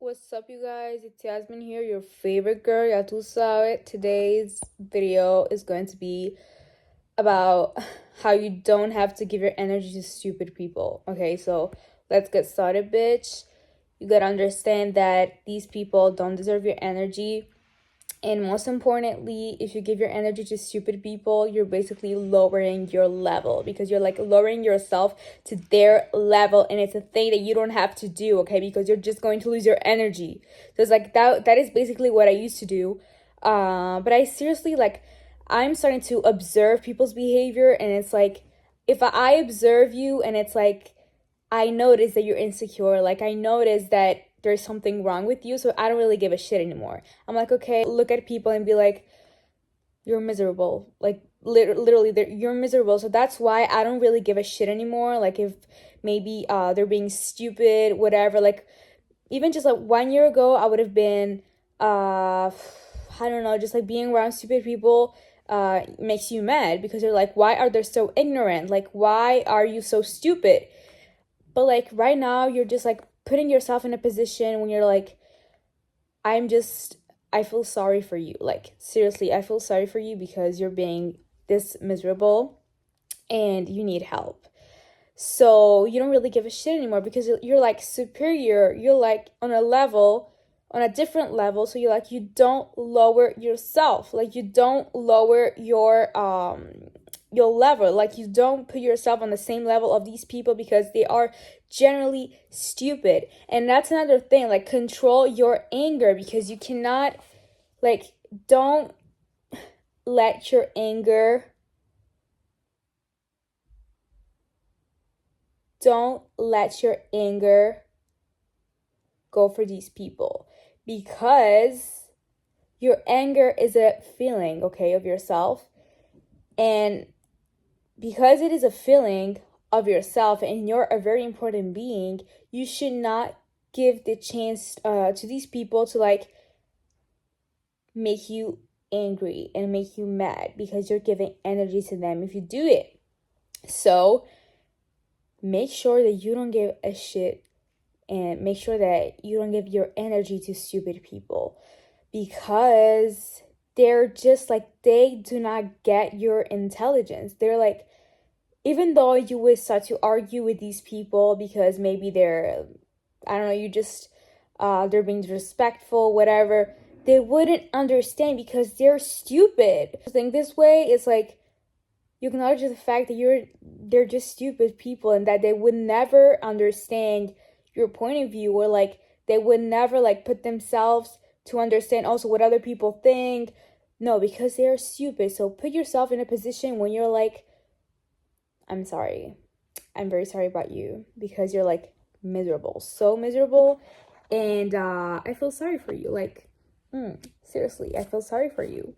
What's up, you guys? It's Yasmin here, your favorite girl. Ya tú sabes. Today's video is going to be about how you don't have to give your energy to stupid people. Okay, so let's get started, bitch. You gotta understand that these people don't deserve your energy. And most importantly, if you give your energy to stupid people, you're basically lowering your level because you're like lowering yourself to their level. And it's a thing that you don't have to do, okay? Because you're just going to lose your energy. So it's like that is basically what I used to do. But I seriously I'm starting to observe people's behavior, and it's like if I observe you and it's like I notice that you're insecure. Like, I notice that there's something wrong with you, so I don't really give a shit anymore. I'm like, okay, look at people and be like, you're miserable. Like, literally, you're miserable. So that's why I don't really give a shit anymore. Like, if maybe they're being stupid, whatever. Like, even just like 1 year ago, I would have been, I don't know, just like being around stupid people makes you mad because you're like, why are they so ignorant? Like, why are you so stupid? But like right now, you're just like putting yourself in a position when you're like, I feel sorry for you. Like, seriously, I feel sorry for you because you're being this miserable and you need help. So you don't really give a shit anymore because you're like superior. You're like on a level, on a different level. So you're like, you don't lower yourself. Like, you don't lower your level. Like, you don't put yourself on the same level of these people because they are generally stupid. And that's another thing. Like, control your anger because you cannot, like, don't let your anger, don't let your anger go for these people because your anger is a feeling, okay, of yourself. And because it is a feeling of yourself and you're a very important being, you should not give the chance to these people to like make you angry and make you mad because you're giving energy to them if you do it. So make sure that you don't give a shit and make sure that you don't give your energy to stupid people because they're just like, they do not get your intelligence. They're like, even though you would start to argue with these people because maybe they're, I don't know, you just, they're being disrespectful, whatever, they wouldn't understand because they're stupid. I think this way, it's like, you acknowledge the fact that they're just stupid people and that they would never understand your point of view, or like they would never like put themselves to understand also what other people think. No, because they're stupid. So put yourself in a position when you're like, I'm sorry. I'm very sorry about you because you're like miserable, so miserable. And I feel sorry for you. Like, seriously, I feel sorry for you.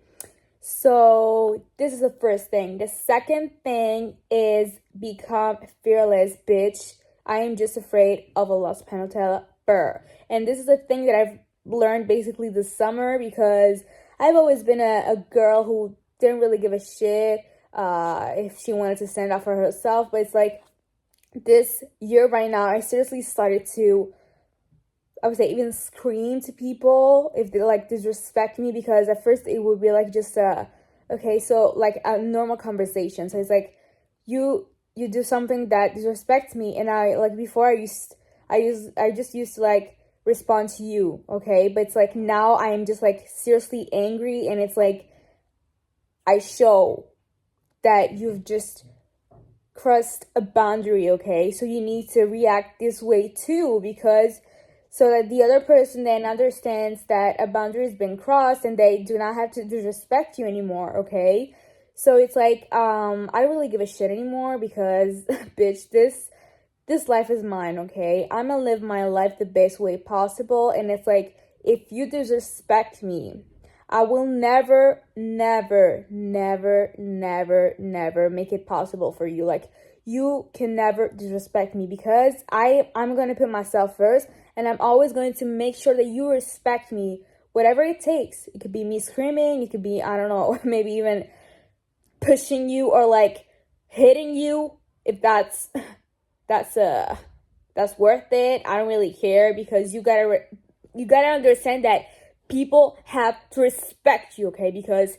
So this is the first thing. The second thing is become fearless, bitch. I am just afraid of Allah subhanahu wa ta'ala. And this is a thing that I've learned basically this summer because I've always been a girl who didn't really give a shit if she wanted to stand up for herself. But it's like this year right now, I seriously started to, I would say, even scream to people if they like disrespect me, because at first it would be like just okay, so like a normal conversation. So it's like you do something that disrespects me, and I like before I just used to like respond to you, okay? But it's like now I am just like seriously angry, and it's like I show that you've just crossed a boundary, okay? So you need to react this way too, because so that the other person then understands that a boundary has been crossed and they do not have to disrespect you anymore, okay? So it's like I don't really give a shit anymore because bitch, this life is mine, okay? I'm gonna live my life the best way possible. And it's like, if you disrespect me, I will never, never, never, never, never make it possible for you. Like, you can never disrespect me because I'm going to put myself first, and I'm always going to make sure that you respect me, whatever it takes. It could be me screaming, it could be, I don't know, maybe even pushing you or like hitting you, if that's worth it. I don't really care because you gotta you gotta understand that people have to respect you, okay? Because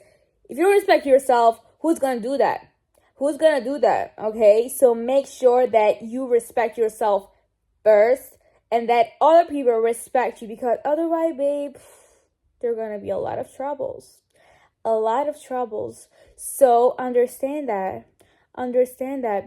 if you don't respect yourself, who's gonna do that? Who's gonna do that? Okay, so make sure that you respect yourself first and that other people respect you, because otherwise, babe, there are gonna be a lot of troubles. A lot of troubles. So understand that,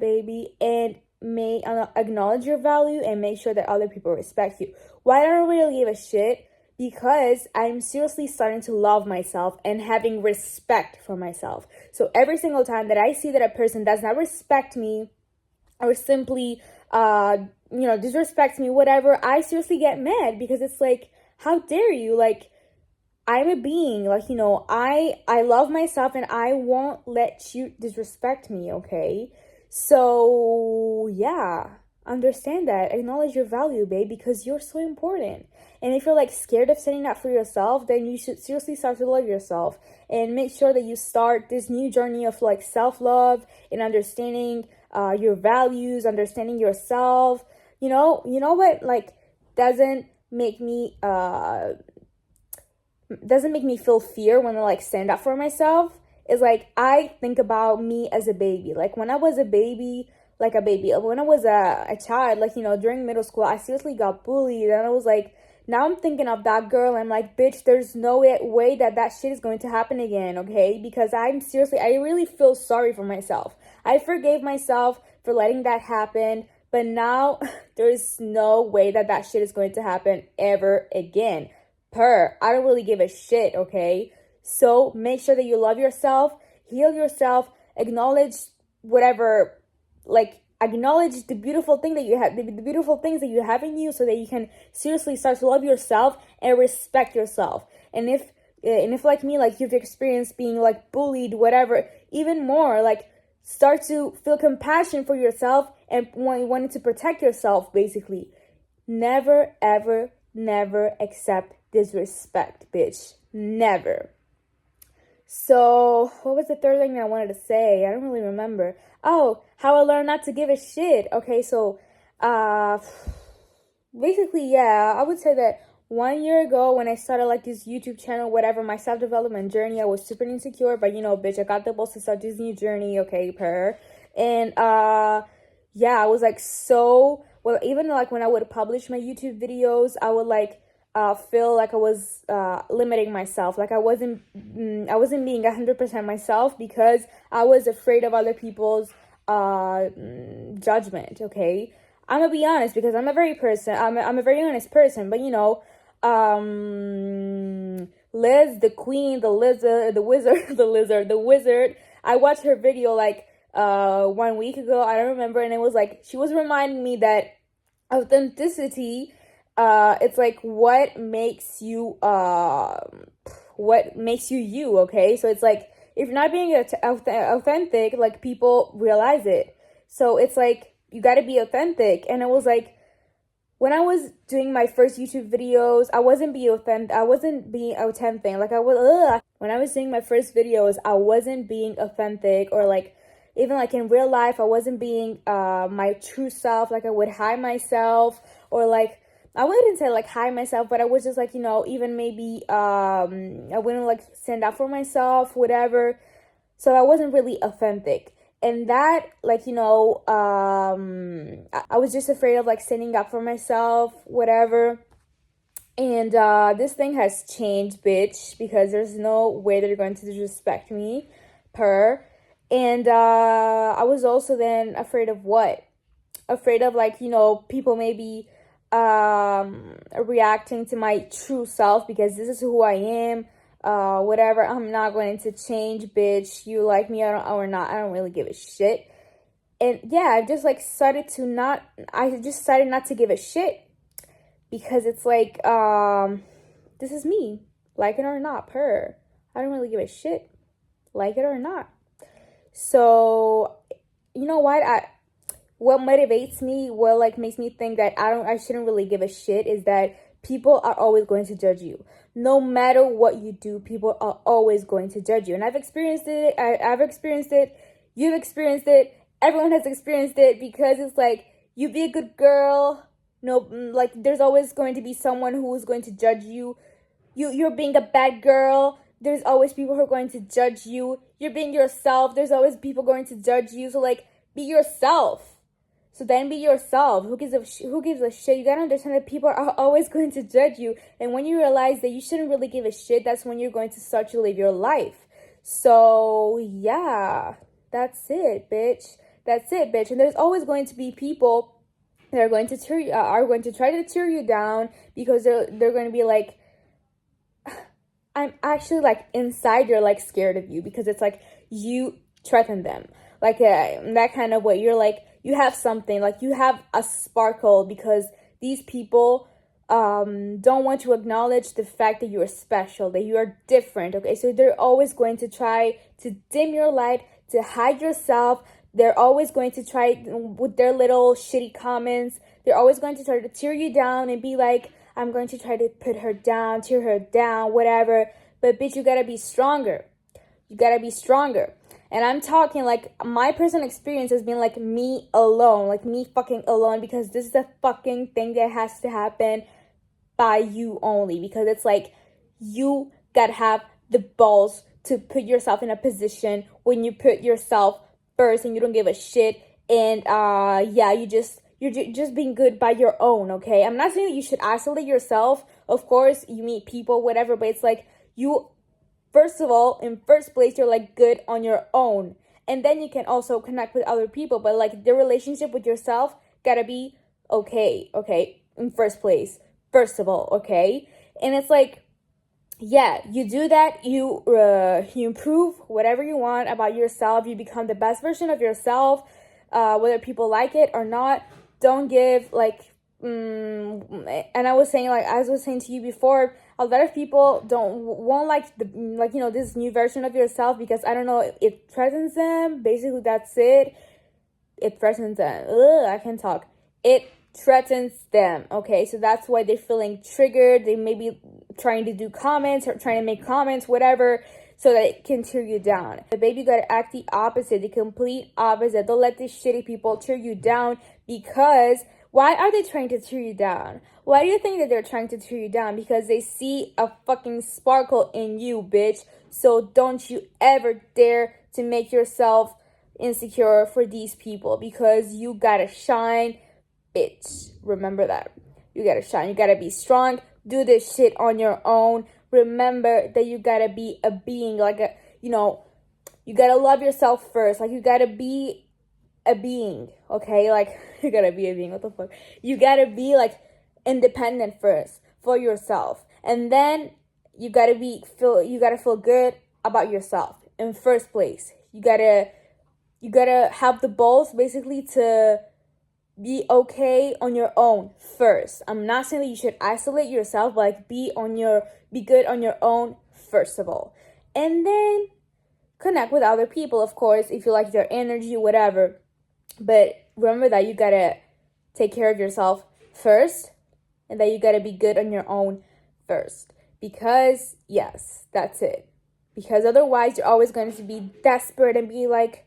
baby, and may acknowledge your value and make sure that other people respect you. Why don't I really give a shit? Because I'm seriously starting to love myself and having respect for myself. So every single time that I see that a person does not respect me or simply disrespects me, whatever, I seriously get mad, because it's like, how dare you? Like, I'm a being, like, I love myself and I won't let you disrespect me, okay? So, yeah, understand that. Acknowledge your value, babe, because you're so important. And if you're like scared of standing up for yourself, then you should seriously start to love yourself and make sure that you start this new journey of like self-love and understanding your values, understanding yourself. You know what, like, doesn't make me feel fear when I like stand up for myself is like, I think about me as a baby. Like when I was a baby, when I was a child, like, during middle school, I seriously got bullied. And I was like, now I'm thinking of that girl. I'm like, bitch, there's no way that shit is going to happen again, okay? Because I really feel sorry for myself. I forgave myself for letting that happen. But now there's no way that shit is going to happen ever again. I don't really give a shit, okay? So make sure that you love yourself, heal yourself, acknowledge whatever, like, acknowledge the beautiful thing that you have, the beautiful things that you have in you, so that you can seriously start to love yourself and respect yourself. And if like me, like, you've experienced being like bullied, whatever, even more, like, start to feel compassion for yourself and wanting to protect yourself, basically. Never, ever, never accept disrespect, bitch. Never. So, what was the third thing that I wanted to say? I don't really remember. Oh, how I learned not to give a shit. Okay, so, basically, yeah, I would say that 1 year ago when I started like this YouTube channel, whatever, my self-development journey, I was super insecure, but bitch, I got the balls to start this new journey, okay, and, yeah, I was like, so, well, even like when I would publish my YouTube videos, I would like, feel like I was limiting myself, like I wasn't being 100% myself, because I was afraid of other people's judgment. Okay, I'm gonna be honest, because I'm a very honest person, but Liz, the queen, the lizard, the wizard, the wizard, I watched her video like 1 week ago, I don't remember, and it was like, she was reminding me that authenticity, it's like what makes you you, okay? So it's like, if you're not being authentic, like, people realize it. So it's like, you got to be authentic. And it was like, when I was doing my first YouTube videos, I wasn't being authentic. Like, when I was doing my first videos, I wasn't being authentic, or like, even like in real life, I wasn't being my true self. Like, I would hide myself, or like, I wouldn't say like hide myself, but I was just like, even maybe I wouldn't like stand up for myself, whatever. So I wasn't really authentic. And that, like, I was just afraid of like standing up for myself, whatever. And this thing has changed, bitch, because there's no way that you're going to disrespect me, And I was also then afraid of what? Afraid of like, people maybe reacting to my true self, because this is who I am, whatever. I'm not going to change, bitch. You like me or not, I don't really give a shit. And yeah, I just decided not to give a shit, because it's like, this is me, like it or not, I don't really give a shit, like it or not. So, you know what motivates me, what like makes me think that I shouldn't really give a shit, is that people are always going to judge you. No matter what you do, people are always going to judge you. And I've experienced it. I've experienced it. You've experienced it. Everyone has experienced it, because it's like, you be a good girl, No, like there's always going to be someone who is going to judge you. You're being a bad girl. There's always people who are going to judge you. You're being yourself. There's always people going to judge you. So like, be yourself. So then be yourself. Who gives a shit? You gotta understand that people are always going to judge you. And when you realize that you shouldn't really give a shit, that's when you're going to start to live your life. So yeah, that's it, bitch. That's it, bitch. And there's always going to be people that are going to are going to try to tear you down because they're going to be like, I'm actually like inside you're like scared of you because it's like you threaten them like that kind of way. You're like, you have something, like you have a sparkle because these people don't want to acknowledge the fact that you are special, that you are different. Okay, so they're always going to try to dim your light, to hide yourself. They're always going to try with their little shitty comments. They're always going to try to tear you down and be like, I'm going to try to put her down, tear her down, whatever. But bitch, you gotta be stronger. You gotta be stronger. And I'm talking like my personal experience has been like me alone, like me fucking alone, because this is a fucking thing that has to happen by you only. Because it's like you gotta have the balls to put yourself in a position when you put yourself first and you don't give a shit. And yeah, you're just being good by your own, okay? I'm not saying that you should isolate yourself. Of course, you meet people, whatever, but it's like you, first of all, in first place, you're like good on your own. And then you can also connect with other people, but like the relationship with yourself gotta be okay, in first place, first of all, okay? And it's like, yeah, you do that, you improve whatever you want about yourself, you become the best version of yourself, whether people like it or not. Don't give like and I was saying, like as I was saying to you before, a lot of people won't like the like, you know, this new version of yourself because I don't know, it threatens them. Basically, that's it. It threatens them. Ugh, I can't talk. It threatens them. Okay, so that's why they're feeling triggered. They may be trying to do comments or trying to make comments, whatever, so that it can tear you down. The baby gotta act the opposite, the complete opposite. Don't let these shitty people tear you down, because why are they trying to tear you down? Why do you think that they're trying to tear you down? Because they see a fucking sparkle in you, bitch. So don't you ever dare to make yourself insecure for these people, because you gotta shine, bitch. Remember that. You gotta shine. You gotta be strong. Do this shit on your own. Remember that you gotta be a being, like a, you know, you gotta love yourself first. Like you gotta be a being, okay? Like you gotta be a being. What the fuck? You gotta be like independent first for yourself, and then you gotta feel good about yourself in first place. You gotta have the balls basically to be okay on your own first. I'm not saying that you should isolate yourself, but like be good on your own first of all, and then connect with other people, of course, if you like their energy, whatever. But remember that you gotta take care of yourself first, and that you gotta be good on your own first. Because yes, that's it. Because otherwise you're always going to be desperate and be like,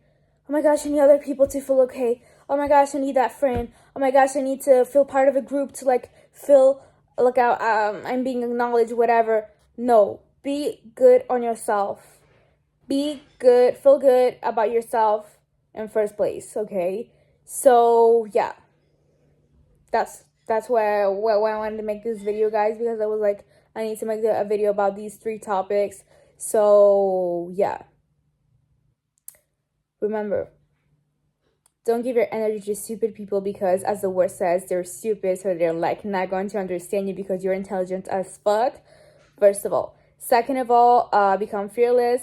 oh my gosh, I need other people to feel okay. Oh my gosh, I need that friend. Oh my gosh, I need to feel part of a group to like feel like I'm being acknowledged, whatever. No, be good on yourself. Be good, feel good about yourself in first place, okay? So yeah, that's why I wanted to make this video, guys, because I was like, I need to make a video about these 3 topics. So yeah, remember, don't give your energy to stupid people, because as the word says, they're stupid, so they're like not going to understand you because you're intelligent as fuck, first of all. Second of all, become fearless.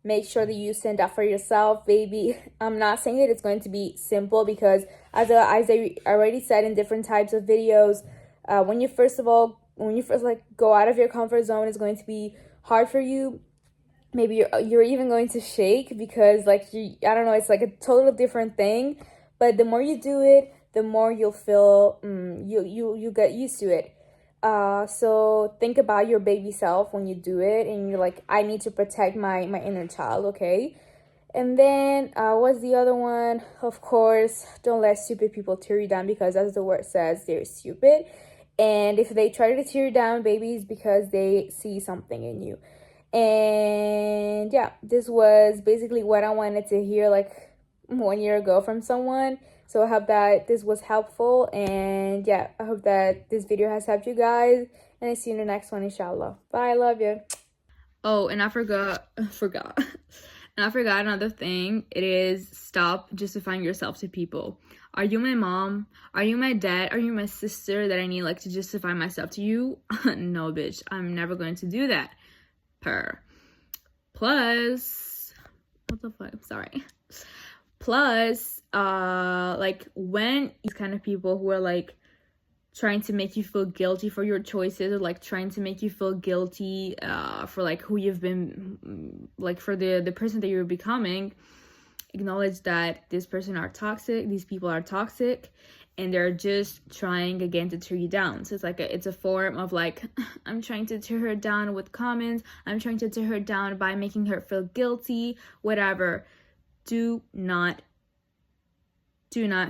Make sure that you stand up for yourself, baby. I'm not saying that it's going to be simple, because as I already said in different types of videos, when you first like go out of your comfort zone, it's going to be hard for you. Maybe you're even going to shake, because like I don't know, it's like a totally different thing. But the more you do it, the more you'll feel you get used to it. So think about your baby self when you do it, and you're like, I need to protect my inner child, okay? And then what's the other one? Of course, don't let stupid people tear you down, because as the word says, they're stupid. And if they try to tear you down, babies, because they see something in you. And yeah, this was basically what I wanted to hear like 1 year ago from someone. So I hope that this was helpful, and yeah, I hope that this video has helped you guys, and I see you in the next one, inshallah. Bye, I love you. Oh, and I forgot and I forgot another thing. It is, stop justifying yourself to people. Are you my mom? Are you my dad? Are you my sister that I need like to justify myself to you? No, bitch, I'm never going to do that. Plus, what the fuck? Sorry. Plus, like, when these kind of people who are like trying to make you feel guilty for your choices, or like trying to make you feel guilty for like who you've been, like for the person that you're becoming, acknowledge that this person are toxic, these people are toxic, and they're just trying again to tear you down. So it's like it's a form of like, I'm trying to tear her down with comments, I'm trying to tear her down by making her feel guilty, whatever. Do not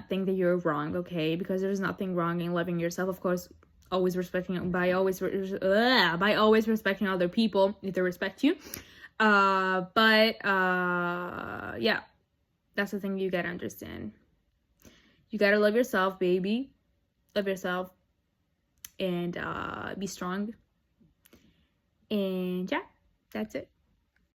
think that you're wrong, okay? Because there's nothing wrong in loving yourself. Of course, always respecting, by always respecting other people if they respect you. Yeah, that's the thing you gotta understand. You gotta love yourself, baby. Love yourself, and be strong. And yeah, that's it.